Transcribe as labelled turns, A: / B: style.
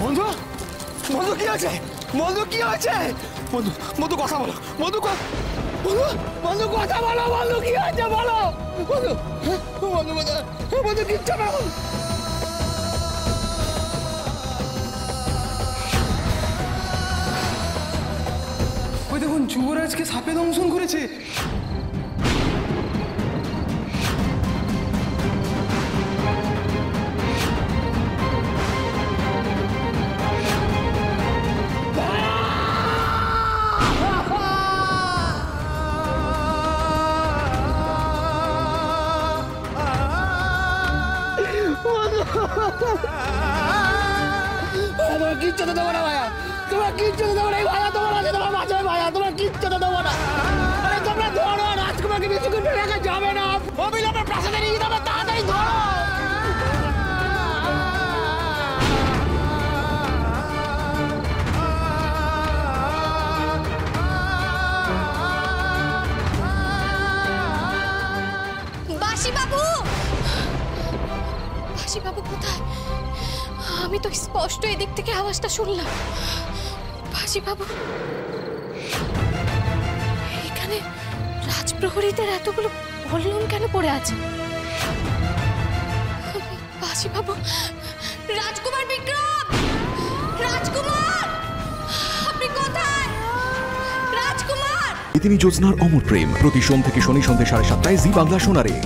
A: বন্ধু বন্ধু কি আছে? বন্ধু কি আছে? বন্ধু বন্ধু কথা বলো, বন্ধু বন্ধু বন্ধু কথা বলো, বন্ধু কি আছে বলো, বন্ধু বন্ধু বন্ধু বন্ধু কিচ্ছু না।
B: ওই দেখুন যুবরাজকে সাপে দংশন করেছে।
A: তোমার কিচ্ছু তো দেবো না ভাইয়া, তোমার কিচ্ছু তো দেবো না ভাইয়া, তোমার আছে তোমার বাঁচাবে ভাইয়া, তোমার কিচ্ছু তো দেবো না। আরে তোমরা ধরো, রাজকুমারকে বেশিক্ষণ রাখা যাবে না, অবিলম্বে প্রাসাদে নিয়ে যাবে, তাড়াতাড়ি ধরো।
C: বাসি বাবু, বাসি বাবু কোথায়? আমি তো স্পষ্ট এদিক থেকে আওয়াজটা শুনলাম। বাসি বাবু এখানে রাজপ্রহরীদের এতগুলো ভল্লুম কেন পড়ে আছে? বাসি বাবু, রাজকুমার বিক্রম, রাজকুমার আপনি কোথায়? রাজকুমার।
D: ইতিনি জ্যোৎস্নার অমর প্রেম প্রতি সোম থেকে শনি সন্ধ্যে 7:30 জি বাংলা সোনারে।